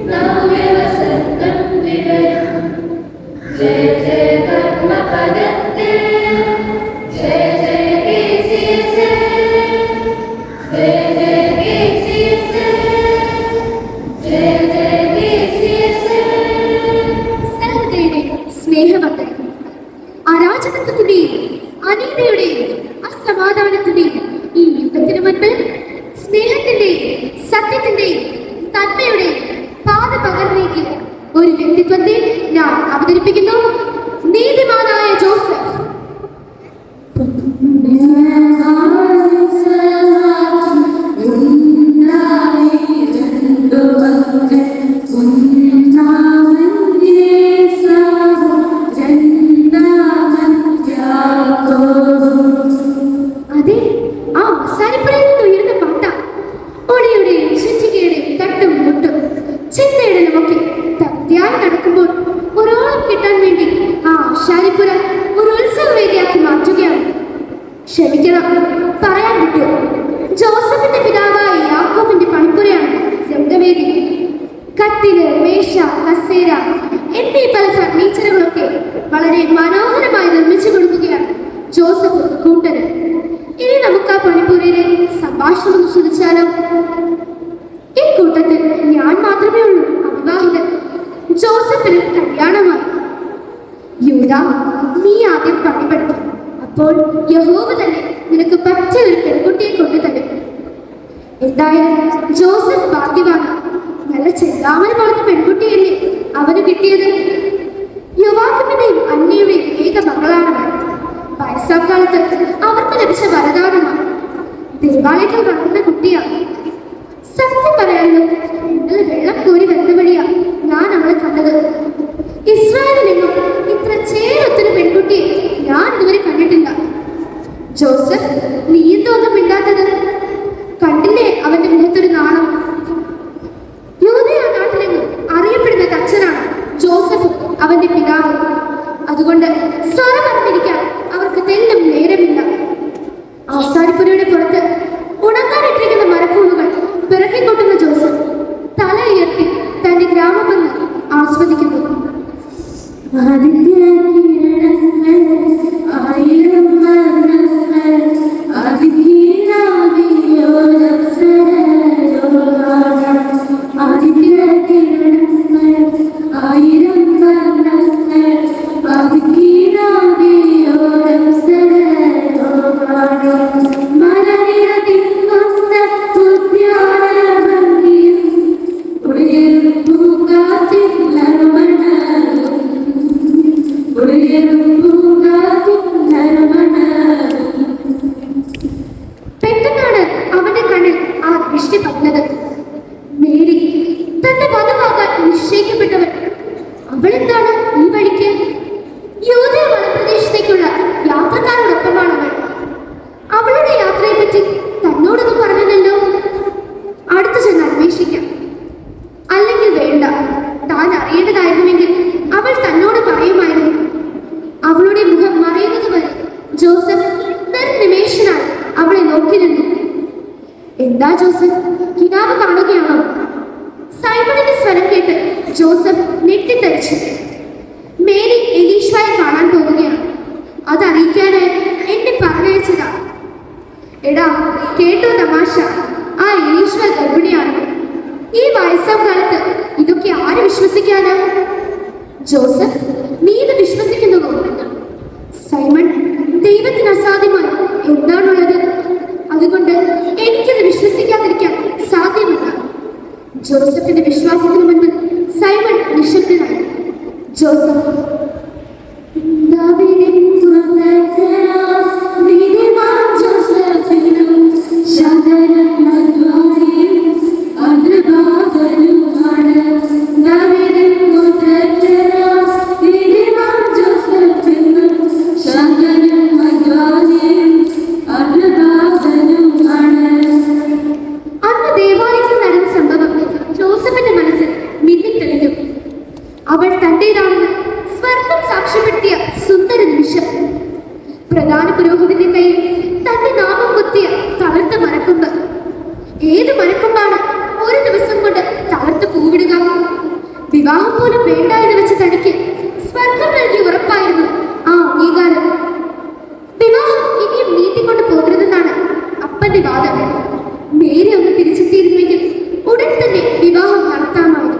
Navya vasandam vidaya ഒരു വ്യക്തിത്വത്തെ ഞാൻ അവതരിപ്പിക്കുന്നു. നീതിമാനായ ജോസഫ്. അതെ, ആ അവസാനിപ്പുറയിൽ നിന്ന് ഉയർന്ന പാട്ട. ഒളിയുടെയും ചുറ്റികയുടെയും തട്ടും മുട്ടും ചിന്തയിടലുമൊക്കെ തൃപ്തിയായി നടക്കുമ്പോൾ ഒരോളം കിട്ടാൻ വേണ്ടി ആ ആശാരിപ്പുര ഒരു ഉത്സവവേദിയാക്കി മാറ്റുകയാണ്. ക്ഷമിക്കണം, പറയാൻ പറ്റുമോ? ജോസഫിന്റെ പിതാവായ യാക്കോബിന്റെ പണിപ്പുരയാണ് രംഗവേദി. കട്ടില്, മേശ, കസേര എന്നീ പല ഫർണിച്ചറുകളൊക്കെ വളരെ മനോഹരമായി നിർമ്മിച്ചു കൊടുക്കുകയാണ് ജോസഫ് കൂട്ടന്. ഇനി നമുക്ക് ആ പണിപ്പുരയിലെ സംഭാഷണം ശ്രദ്ധിച്ചാലോ? ഈ കൂട്ടത്തിൽ ഞാൻ മാത്രമേ ഉള്ളൂ അവിവാഹിതൻ. ജോസഫിന് കല്യാണമായി. യൂദ, നീ ആദ്യം പണി പഠിക്കും. അപ്പോൾ യഹോവ തന്നെ നിനക്ക് പറ്റിയ ഒരു പെൺകുട്ടിയെ കൊണ്ടു തരും. എന്തായാലും ജോസഫ് ഭാഗ്യവാണ്. നല്ല ചെല്ലാമന് വളർന്ന പെൺകുട്ടിയല്ലേ അവന് കിട്ടിയത്. യുവാക്കിന്റെയും അന്യയുടെയും ഏക മകളാണ്. വയസ്സാക്കാലത്ത് അവർക്ക് ലഭിച്ച വരദാനമാണ്. ദേവാലയത്തിൽ വളർന്ന കുട്ടിയാണ്. സത്യം പറയാനോ, ഇന്നലെ വെള്ളം കോരി വരുന്ന വഴിയാ ഞാൻ അവളെ കണ്ടത്. ഇസ്രായേലിലെങ്ങും ഇത്ര ചേരൊത്തൊരു പെൺകുട്ടിയെ ഞാൻ ഇതുവരെ കണ്ടിട്ടില്ല. ജോസഫ്, നീ എന്തൊന്നും മിണ്ടാത്തത്? കണ്ടില്ലേ അവന്റെ മുഖത്തൊരു നാണം? യൂദയ നാട്ടിലെങ്ങും അറിയപ്പെടുന്ന തച്ചനാണ് ജോസഫ് അവന്റെ പിതാവ്. അതുകൊണ്ട് സ്വരം അറിഞ്ഞിരിക്കാൻ അവർക്ക് തെല്ലും നേരമില്ല. ആസാരിപ്പുരയുടെ പുറത്ത് ഉണങ്ങാനിട്ടിരിക്കുന്ന മരക്കൂണുകൾ പിറക്കിക്കൊട്ടുന്ന ജോസഫ് തല ഉയർത്തി തന്റെ ഗ്രാമഭംഗി ആസ്വദിക്കുന്നു. പെട്ടെന്നാണ് അവന്റെ കണ്ണിൽ ആ ദൃഷ്ടി പതിഞ്ഞത്. മേരി, തന്റെ വധുവാകാൻ നിശ്ചയിക്കപ്പെട്ടവൻ. അവളെന്താണ് ഈ വഴിക്ക്? യൂദയ വനപ്രദേശത്തേക്കുള്ള യാത്രക്കാരോടൊപ്പമാണ് അവൾ. അവളുടെ യാത്രയെ പറ്റി തന്നോടൊന്നും പറഞ്ഞില്ലല്ലോ. അടുത്തു ചെന്ന് അന്വേഷിക്കാം. അല്ലെങ്കിൽ വേണ്ട, താൻ അറിയേണ്ടതായിരുന്നുവെങ്കിൽ അവൾ തന്നോട് പറയുമായിരുന്നു. അവളുടെ മുഖം മറയുന്നത് വരെ ജോസഫ് നിർനിമേഷനായി അവളെ നോക്കി നിന്നു. എന്താ ജോസഫ്, കിനാവ് കാണുകയാണോ? സൈമണിന്റെ സ്വരം കേട്ട് ജോസഫ് ഞെട്ടിത്തരിച്ചു. മേരി എലീഷായെ കാണാൻ പോകുകയാണ്. അതറിയിക്കാനായി എന്നെ പറഞ്ഞയച്ചതാ. എടാ, കേട്ടോ തമാശ? ആ എലീഷ ഗർഭിണിയാണ്. ഈ വയസ്സാം കാലത്ത് ഇതൊക്കെ ആര് വിശ്വസിക്കാനാ? ജോസഫ്, നീ ഇത് വിശ്വസിക്കുന്നുവോ? സൈമൺ, ദൈവത്തിന് അസാധ്യമായി എന്താണുള്ളത്? അതുകൊണ്ട് എനിക്കത് വിശ്വസിക്കാതിരിക്കാൻ സാധ്യമല്ല. ജോസഫിന്റെ വിശ്വാസത്തിന് മുൻപിൽ സൈമൺ നിശബ്ദനായി. ജോസഫ്, അവൾ തന്റേതാണെന്ന് സ്വർഗം സാക്ഷ്യപ്പെടുത്തിയ സുന്ദര നിമിഷം. പ്രധാന പുരോഹിതന്റെ കയ്യിൽ തന്റെ നാമം കുത്തിയ തളർത്ത മരക്കൊമ്പ്. ഏത് മരക്കൊമ്പാണ് ഒരു ദിവസം കൊണ്ട് തളർത്ത് പൂവിടുക? വിവാഹം പോലും വേണ്ട എന്ന് വെച്ച് തനിക്ക് സ്വർഗം നൽകി ഉറപ്പായിരുന്നു ആ അംഗീകാരം. വിവാഹം ഇനിയും നീട്ടിക്കൊണ്ട് പോകരുതെന്നാണ് അപ്പന്റെ വാദം. മേരി ഒന്ന് തിരിച്ചെത്തിയിരുന്നുവെങ്കിൽ ഉടൻ തന്നെ വിവാഹം നടത്താമായിരുന്നു.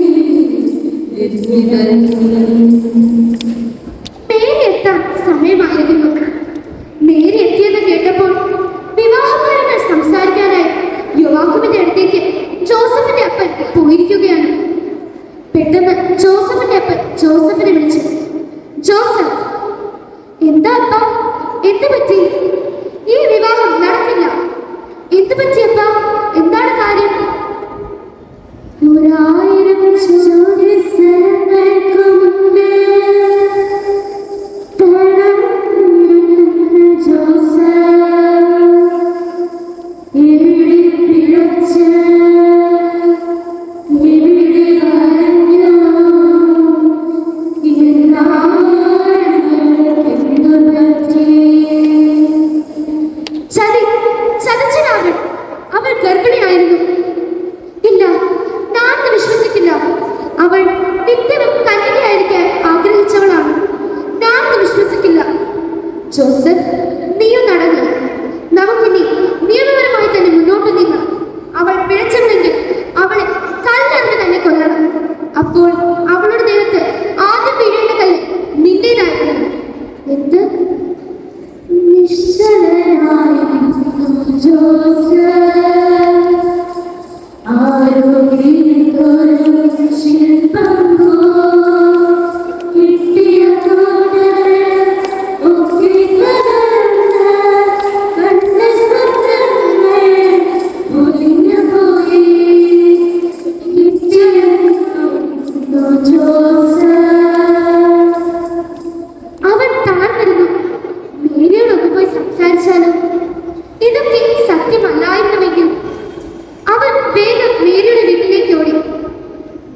ും പെട്ടെന്ന് ജോസഫിന്റെ അപ്പൻ ജോസഫിനെ വിളിച്ചു. ജോസഫ്, എന്താ അപ്പ, എന്ത് പറ്റി? ഈ വിവാഹം നടക്കില്ല. എന്ത് പറ്റി അപ്പ? എന്താണ് കാര്യം? 1000 ചോദ്യങ്ങൾക്ക് മുമ്പേ ജോസഫ്, നീയും നടന്നു. നമുക്കിനി നിയമപരമായി തന്നെ മുന്നോട്ട് നീങ്ങണം. അവൾ പിഴച്ചിരുന്നെങ്കിൽ അവളെ കല്ലെറിഞ്ഞ് തന്നെ കൊല്ലണം. അപ്പോൾ അവളുടെ ദേഹത്ത് ആദ്യം വീഴേണ്ട കല്ല് നിന്റേതായിരുന്നു. എന്ത്? നിശ്ചലനായിരുന്നു ജോസഫ്.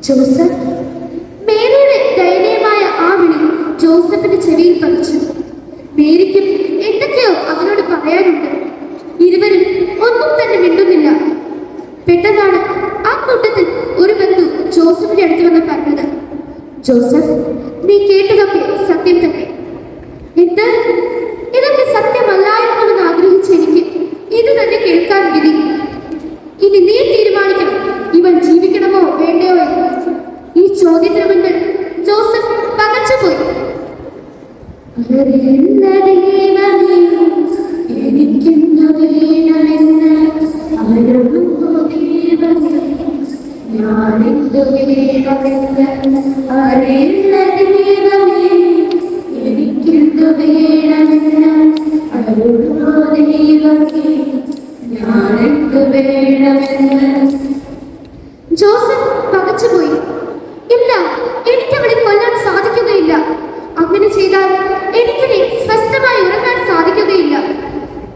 ജോസഫ്, മേരിയുടെ ദയനീയമായ ആ വിളി ജോസഫിന്റെ ചെവിയിൽ പതിച്ചു. മേരിക്കും എന്തൊക്കെയോ അവനോട് പറയാനുണ്ട്. ഇരുവരും ഒന്നും തന്നെ മിണ്ടുന്നില്ല. പെട്ടെന്നാണ് ആ കൂട്ടത്തിൽ ഒരു ബന്ധു ജോസഫിന്റെ അടുത്ത് വന്ന് പറഞ്ഞത്, ജോസഫ്, നീ കേട്ടതൊക്കെ സത്യം തന്നെ. എന്ത്? ഇതൊക്കെ സത്യമല്ലായിരുന്നുവെന്ന് ആഗ്രഹിച്ച എനിക്ക് ഇത് തന്നെ കേൾക്കാൻ വിധി. ഇനി നീ തീരുമാനിക്കണം, ഇവൻ ജീവിക്കണമോ വേണ്ടയോ എന്ന്. ഈ ചോദ്യത്തിന് മുന്നിൽ ജോസഫ് പകച്ചുപോയി. ജോസഫ് പകച്ചുപോയി. ഇല്ല, എനിക്കവളെ കൊല്ലാൻ സാധിക്കുകയില്ല. അങ്ങനെ ചെയ്താൽ എനിക്കിനി സ്വസ്ഥമായി ഉറങ്ങാൻ സാധിക്കുകയില്ല.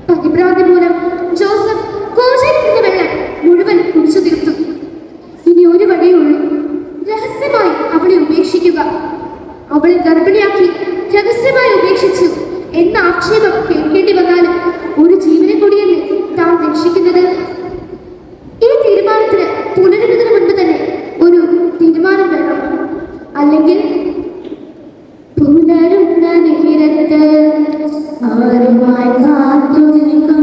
പരിഭ്രാന്തി മൂലം ജോസഫ് കോശിക്കുന്ന വെള്ളം മുഴുവൻ കുടിച്ചു തീർത്തു. ഇനി ഒരു വഴിയുള്ളൂ, രഹസ്യമായി അവളെ ഉപേക്ഷിക്കുക. അവളെ ഗർഭിണിയാക്കി രഹസ്യമായി ഉപേക്ഷിച്ചു എന്ന ആക്ഷേപം കേൾക്കേണ്ടി വന്നാലും ഒരു ജീവനെ കൂടിയല്ലേ താൻ രക്ഷിക്കുന്നത്. ഈ തീരുമാനത്തിന് പുനരുന്നതിന് മുൻപ് തന്നെ ഒരു തീരുമാനം വേണം. അല്ലെങ്കിൽ പുനരുന്ന നേരത്ത് ആരുമായി കാത്തു നിൽക്കും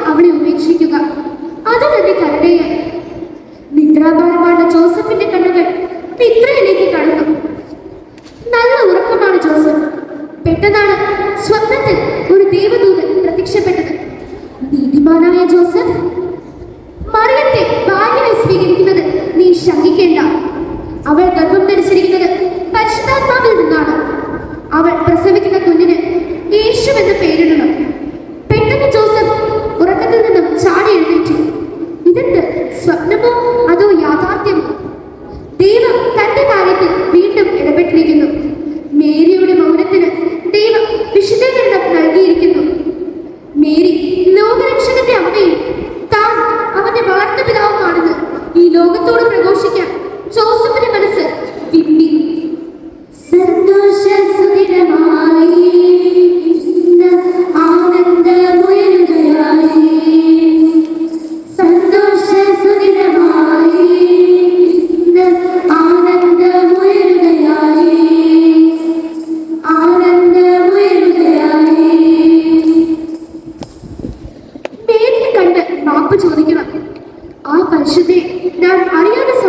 അവളെ ഉപേക്ഷിക്കുക. അത് തന്നെ കരുണയായി. നിദ്രാഭാരമാണ് ജോസഫിന്റെ കണ്ണുകൾ നിദ്രയിലേക്ക് കടന്നു. നല്ല ഉറക്കമാണ് ജോസഫ്. പെട്ടെന്നാണ് സ്വപ്നത്തിൽ ഒരു ദേവദൂതൻ പ്രത്യക്ഷപ്പെട്ടത്. നീതിമാനായ ജോസഫ്, മറിയത്തെ ഭാര്യയായി സ്വീകരിക്കുന്നത് നീ ശങ്കിക്കേണ്ട. അവൾ ഗർഭം ധരിച്ചിരിക്കുന്നത് പരിശുദ്ധാത്മാവിൽ നിന്നാണ്. അവൾ പ്രസവിക്കുന്ന കുഞ്ഞിന് യേശു എന്ന് പേരിടണം. പെട്ടെന്ന് ജോസഫ് ഉറക്കത്തിൽ നിന്നും ചാടി എഴുന്നേറ്റു. ഇതെന്ത് സ്വപ്നമോ അതോ യാഥാർത്ഥ്യമോ? ദൈവം തന്റെ കാര്യത്തിൽ വീണ്ടും ഇടപെട്ടിരിക്കുന്നു. മേരിയുടെ മൗനത്തിന് ദൈവം വിശദീകരണം നൽകിയിരിക്കുന്നു. മേരി ലോകരക്ഷകന്റെ അമ്മയും താൻ അവന്റെ വളർത്ത പിതാവുമാണെന്ന് ഈ ലോകത്തോട് പ്രഘോഷിക്കാൻ ജോസഫിന്റെ മനസ്സ് വിമ്മി. സന്തോഷ സുദിനമായി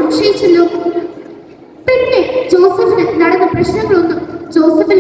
സംശയിച്ചല്ലോ. പിന്നെ ജോസഫിന് നടന്ന പ്രശ്നങ്ങളൊന്നും ജോസഫിൽ